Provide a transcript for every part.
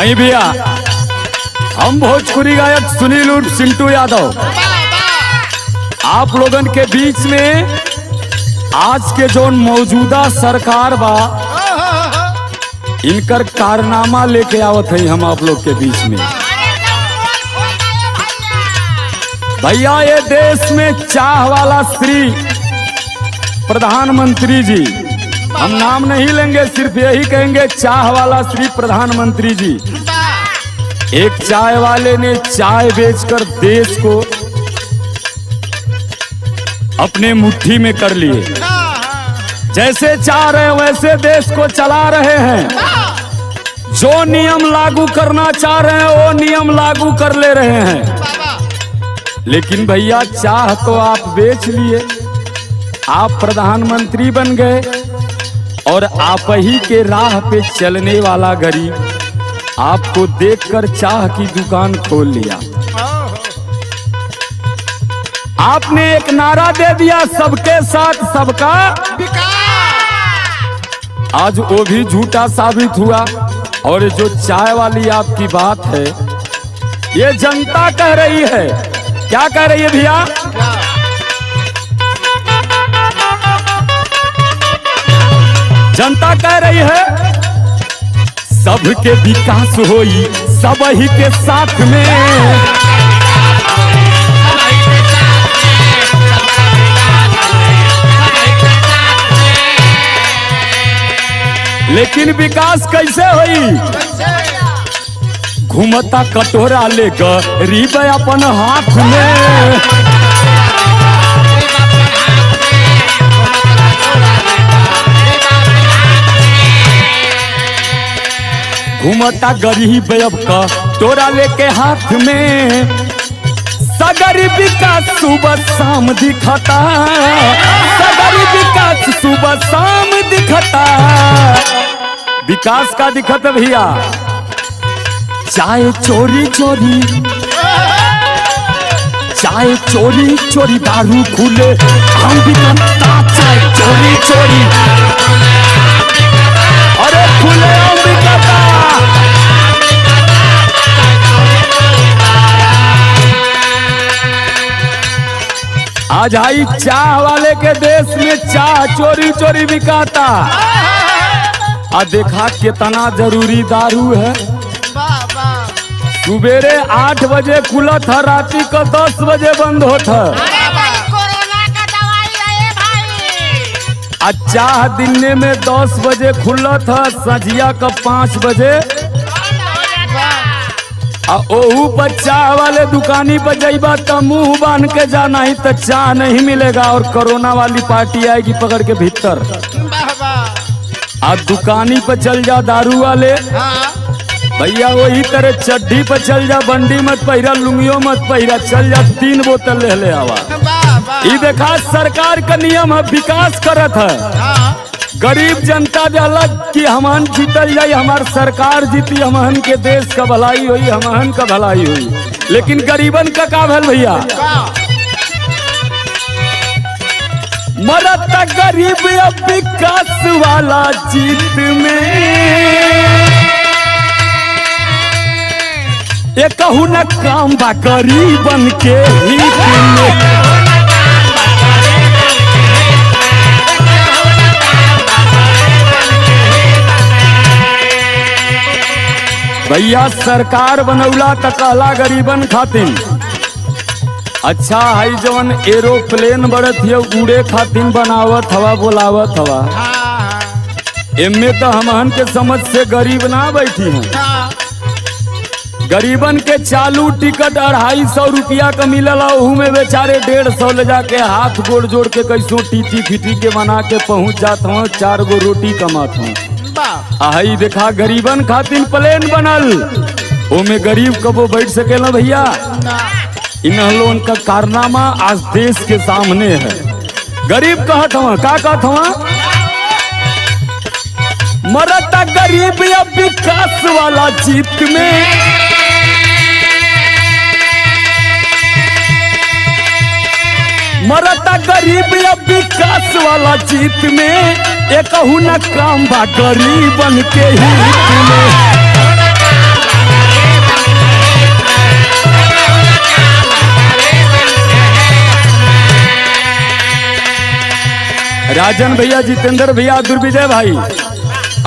आई भैया, हम भोजपुरी गायक सुनील उर्फ सिंटू यादव आप लोगन के बीच में आज के जो मौजूदा सरकार बा इनकर कारनामा लेके आवत है हम आप लोग के बीच में। भैया, ये देश में चाह वाला श्री प्रधानमंत्री जी, हम नाम नहीं लेंगे, सिर्फ यही कहेंगे चाह वाला श्री प्रधानमंत्री जी। एक चाय वाले ने चाय बेचकर देश को अपने मुट्ठी में कर लिए। जैसे चाह रहे हैं वैसे देश को चला रहे हैं। जो नियम लागू करना चाह रहे हैं वो नियम लागू कर ले रहे हैं। लेकिन भैया, चाह तो आप बेच लिए, आप प्रधानमंत्री बन गए और आप ही के राह पे चलने वाला गरीब आपको देखकर चाह की दुकान खोल लिया। आपने एक नारा दे दिया, सबके साथ सबका विकास। आज वो भी झूठा साबित हुआ। और जो चाय वाली आपकी बात है ये जनता कह रही है। क्या कह रही है भैया? जनता कह रही है सबके विकास होई सब ही के साथ में। लेकिन विकास कैसे होई? घूमता कटोरा ले गरीब अपन हाथ में। घूमता गरीब अब का तोरा लेके हाथ में। सगरी विकास सुबह शाम दिखता, सगरी विकास सुबह शाम दिखता। विकास का दिखत भैया, चाय चोरी चोरी, चाय चोरी चोरी दारू खुले हम दिखता। चाय चोरी चोरी अरे खुले हम दिखता। आज आई चाह वाले के देश में चाह चोरी चोरी बिकाता। आ देखा कितना जरूरी दारू है। सुबेरे 8 बजे खुला था, राती का 10 बजे बंद होता। आज चाह दिन में 10 बजे खुला था, संझिया का 5 बजे। ओहू पर चाह वाले दुकानी पर जाइबा तो मुंह बांध के जाना, ही तो चाह नहीं मिलेगा और कोरोना वाली पार्टी आएगी पकड़ के भीतर। अब दुकानी पर चल जा दारू वाले भैया, वही तरह चड्डी पर चल जा, बंडी मत पहिरा, लुंगियो मत पहिरा, चल जा 3 बोतल ले ले आवा। ये देखा सरकार का नियम है, विकास करत है। गरीब जनता अलग कि हमहन जीतल जाई, हमार सरकार जीती, हमहन के देश का भलाई हुई, हमहन का भलाई हुई। लेकिन गरीबन का का भल भैया? मरत गरीब अब विकास वाला जीत में। ये कहू न काम बा गरीबन के हित में। भैया, सरकार बनौला त कहला गरीबन खातिन। अच्छा हाई जवन एरोप्लेन बढ़त है उड़े खातिन बनावत हवा, बोलावत हवा। एमे तो हमहन के समझ से गरीब ना बैठी हैं। गरीबन के चालू टिकट 250 रुपया का मिलला, ओहू में बेचारे 150 ले जाके हाथ गोड़ जोड़ के कैसो टीटी फिटी के बना के पहुंच जात हूँ, 4 गो रोटी कमात हूँ। आई देखा गरीबन खातिन प्लेन बनल, ओमे गरीब कबो बैठ सके ना भैया। इन लोगन का कारनामा आज देश के सामने है। गरीब कहत हवा, का कहत हवा? मरता गरीब अब विकास वाला जीत में। मरता गरीब अब विकास वाला जीत में। एक न काम बा गरीबन के हित में। राजन भैया, जितेंद्र भैया, दुर्विजय भाई,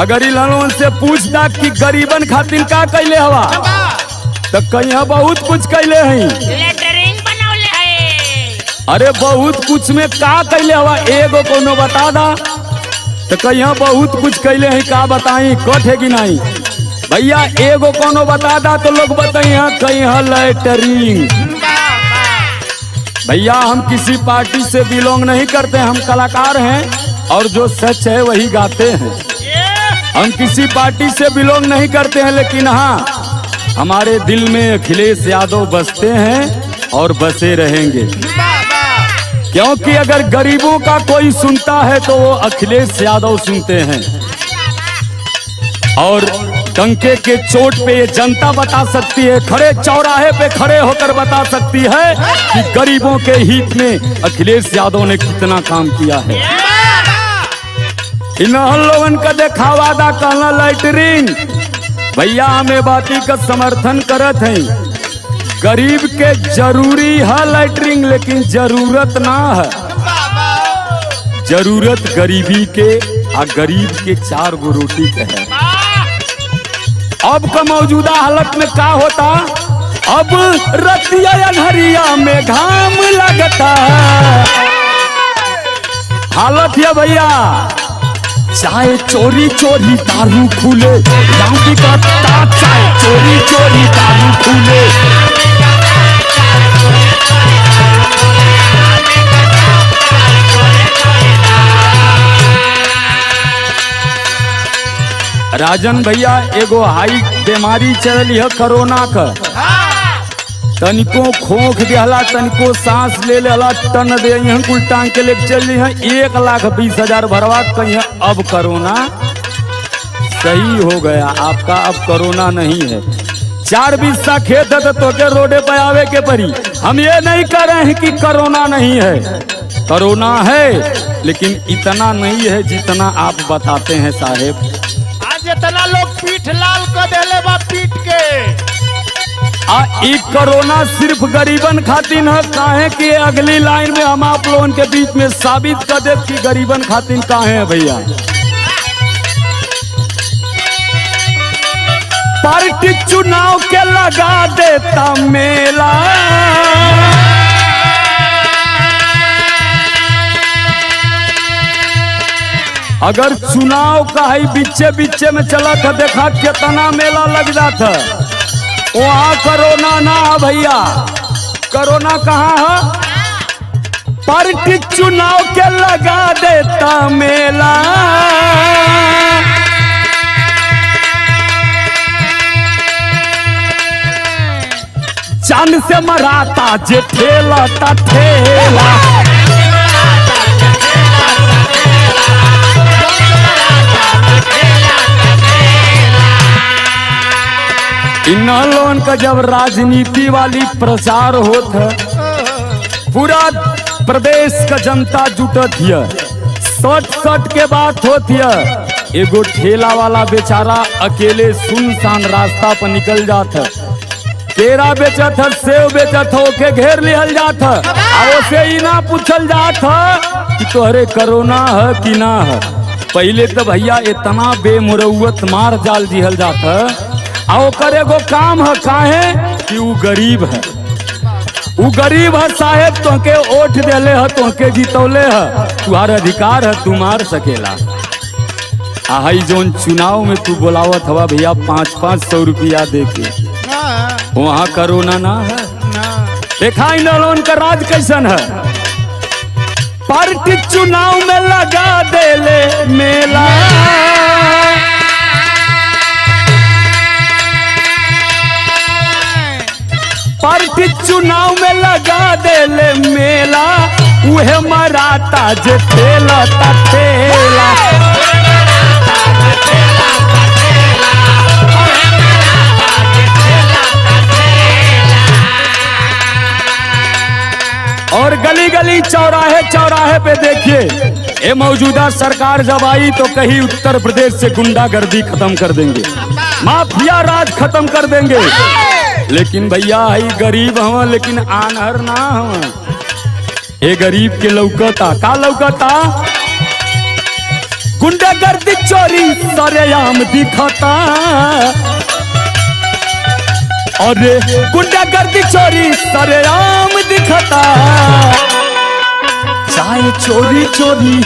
अगर इन लोगों से पूछता कि गरीबन खातिर का कैले हवा तो कहीं बहुत कुछ कैले हैं। अरे बहुत कुछ में का कैले हवा एगो कोनो बता दा तो कहीं बहुत कुछ कैले हैं। का बताई कट है कि नहीं भैया, एगो कोनो बता दा तो लोग बताइए कहीं लैटरिंग। भैया हम किसी पार्टी से बिलोंग नहीं करते, हम कलाकार हैं और जो सच है वही गाते हैं। हम किसी पार्टी से बिलोंग नहीं करते हैं, लेकिन हाँ हमारे दिल में अखिलेश यादव बसते हैं और बसे रहेंगे, क्योंकि अगर गरीबों का कोई सुनता है तो वो अखिलेश यादव सुनते हैं। और डंके के चोट पे ये जनता बता सकती है, खड़े चौराहे पे खड़े होकर बता सकती है कि गरीबों के हित में अखिलेश यादव ने कितना काम किया है। इन लोगन का देखा वादा कहना लैटरिंग। भैया हमें बाती का समर्थन करत हैं। गरीब के जरूरी है लैटरिंग, लेकिन जरूरत ना है। जरूरत गरीबी के आ गरीब के 4 गो रोटी के है। अब का मौजूदा हालत में क्या होता, अब रतिया अनहरिया में घाम लगता है। हालत है भैया, चाय चोरी चोरी दारू खुले, चाय चोरी चोरी दारू खुले। राजन भैया एगो हाई बीमारी चल है कोरोना का, तनिको खोख देहला, तनिको सांस ले लेला, टन दे कुल टांग के लेके चल रही है। 1,20,000 भरवा कहीं अब कोरोना सही हो गया आपका, अब कोरोना नहीं है। 4 बिस्सा खेत है तो के रोडे पे आवे के परी। हम ये नहीं कर रहे हैं कि कोरोना नहीं है, कोरोना है लेकिन इतना नहीं है जितना आप बताते हैं साहेब। जितना लोग पीठ लाल कर देले बा पीट के। एक कोरोना सिर्फ गरीबन खातिर है, काहे कि अगली लाइन में हम आप लोगों के बीच में साबित कर दे कि गरीबन खातिर काहे है भैया। पार्टी चुनाव के लगा देता मेला, अगर चुनाव का ही बीचे बीचे में चला था, देखा कितना मेला लग जाता। वहाँ कोरोना ना भैया, कोरोना कहाँ है? पार्टी चुनाव के लगा देता मेला, जान से मराता जे ठेला ता ठेला। इन लोगों का जब राजनीति वाली प्रचार होत है, पूरा प्रदेश का जनता जुटत है, सट के बात होती है। एगो ठेला वाला बेचारा अकेले सुनसान रास्ता पर निकल जाता, केरा बेचत है, सेव बेचत है, ओके घेर लिहल जात है। उसे ही ना पूछल जात है कि तोहरे कोरोना है कि ना है। पहले तो भैया इतना बेमुरौवत मार जाल दिहल जात है। और एगो काम है काहे कि वो गरीब है, वो गरीब है साहेब, तोके वोट देले है, तोके जितौले है, तुम्हारा अधिकार है, तू मार सकेला। आई जोन चुनाव में तू बोलावत हवा भैया 500 रुपया दे के, वहाँ कोरोना ना है। देखा इन लोगों का राज कैसन है। पार्टी चुनाव में लगा देले मेला, पार्टी चुनाव में लगा देले मेला, उहे मराता जे ठेला ता ठेला। और गली गली चौराहे चौराहे पे देखिए, ये मौजूदा सरकार जब आई तो कहीं उत्तर प्रदेश से गुंडागर्दी खत्म कर देंगे, माफिया राज खत्म कर देंगे। लेकिन भैया ही गरीब हवा, लेकिन आनहर ना हवा। ये गरीब के लौकता का लौकता, गुंडागर्दी चोरी सरेआम दिखता, अरे गुंडागर्दी चोरी सरेआम दिखता। चाहे चोरी चोरी,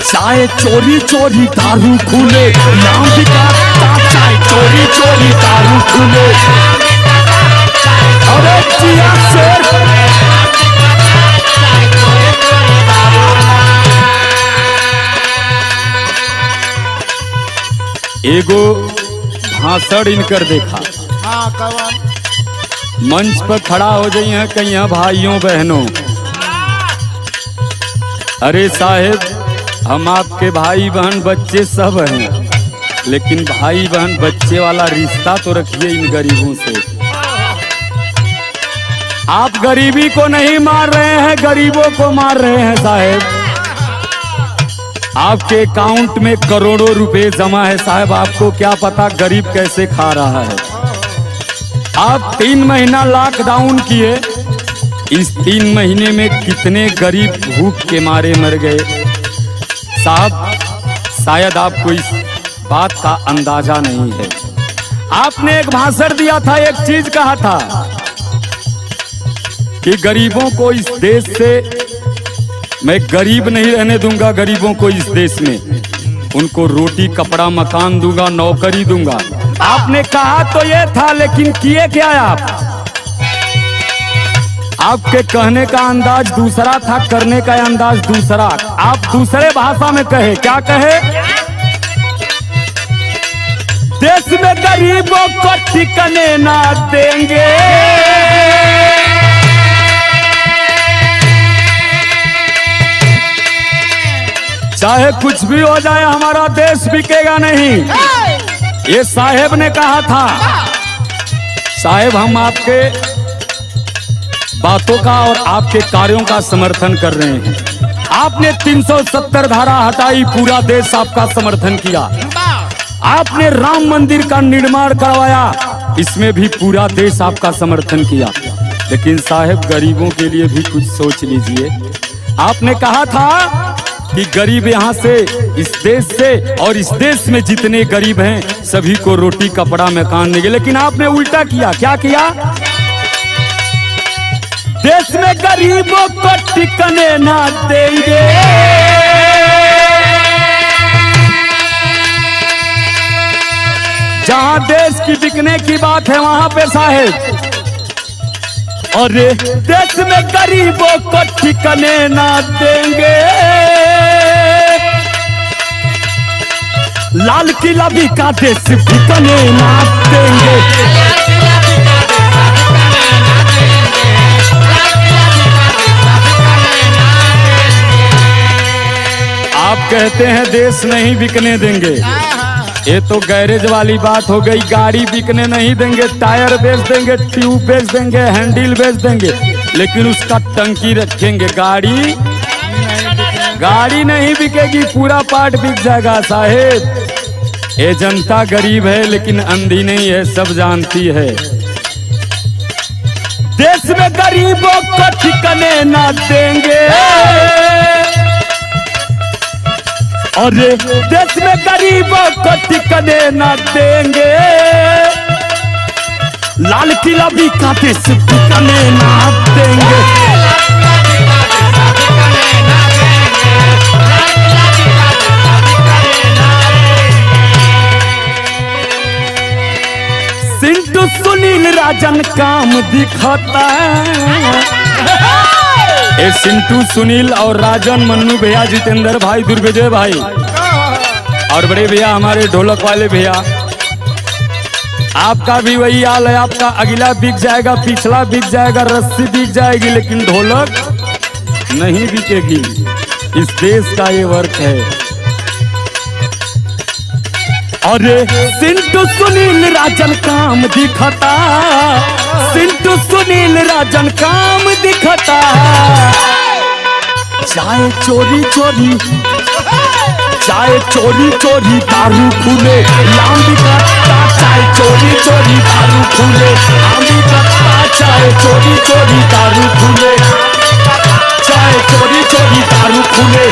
चाहे चोरी चोरी दारू खुले, नाम दिखता। चाहे चोरी चोरी दारू खुले, अरे जिया शेर। एगो भाषण इनकर देखा, हाँ कवन मंच पर खड़ा हो जाइए कहीं भाइयों बहनों, अरे साहेब हम आपके भाई बहन बच्चे सब हैं, लेकिन भाई बहन बच्चे वाला रिश्ता तो रखिए इन गरीबों से। आप गरीबी को नहीं मार रहे हैं, गरीबों को मार रहे हैं साहेब। आपके अकाउंट में करोड़ों रुपए जमा है साहब, आपको क्या पता गरीब कैसे खा रहा है। आप 3 महीना लॉकडाउन किए, इस 3 महीने में कितने गरीब भूख के मारे मर गए साहब, शायद आपको इस बात का अंदाजा नहीं है। आपने एक भाषण दिया था, एक चीज कहा था कि गरीबों को इस देश से मैं गरीब नहीं रहने दूंगा, गरीबों को इस देश में उनको रोटी कपड़ा मकान दूंगा, नौकरी दूंगा। आपने कहा तो ये था, लेकिन किए क्या आप? आपके कहने का अंदाज दूसरा था, करने का अंदाज दूसरा। आप दूसरे भाषा में कहे, क्या कहे? देश में गरीबों को ठिकाने ना देंगे, चाहे कुछ भी हो जाए हमारा देश बिकेगा नहीं, ये साहेब ने कहा था। साहेब हम आपके बातों का और आपके कार्यों का समर्थन कर रहे हैं। आपने 370 धारा हटाई, पूरा देश आपका समर्थन किया। आपने राम मंदिर का निर्माण करवाया, इसमें भी पूरा देश आपका समर्थन किया। लेकिन साहेब गरीबों के लिए भी कुछ सोच लीजिए। आपने कहा था कि गरीब यहाँ से, इस देश से और इस देश में जितने गरीब हैं सभी को रोटी कपड़ा मकान देंगे, लेकिन आपने उल्टा किया। क्या किया? देश में गरीबों को ठिकाने ना देंगे, जहां देश की बिकने की बात है वहां पे साहेब, और देश में गरीबों को ठिकाने ना देंगे। लाल किला भी का देश बिकने ना देंगे, आप कहते हैं देश नहीं बिकने देंगे, ये तो गैरेज वाली बात हो गई। गाड़ी बिकने नहीं देंगे, टायर बेच देंगे, ट्यूब बेच देंगे, हैंडल बेच देंगे, लेकिन उसका टंकी रखेंगे। गाड़ी नहीं बिकेगी, पूरा पार्ट बिक जाएगा साहेब। ये जनता गरीब है लेकिन अंधी नहीं है, सब जानती है। देश में गरीबों को ठिकाने ना देंगे, और देश में गरीबों को ठिकाने ना देंगे। लाल किला भी का देश बिकने ना देंगे। सिंटू सुनील राजन काम दिखाता है। ए सिंटू सुनील और राजन, मन्नू भैया, जितेंद्र भाई, दुर्विजय भाई, और बड़े भैया हमारे ढोलक वाले भैया, आपका भी वही हाल है। आपका अगला बिक जाएगा, पिछला बिक जाएगा, रस्सी बिक जाएगी, लेकिन ढोलक नहीं बिकेगी। इस देश का ये वर्क है। और सिंटू सुनील राजन काम दिखाता, सिंटू सुनील राजन काम दिखाता। चाहे चोरी चोरी, चाहे चोरी चोरी दारू खुले, नाम दिखाता। चाहे चोरी चोरी दारू खुले, नाम दिखाता। चाहे चोरी चोरी दारू खुले, चाहे चोरी चोरी दारू खुले।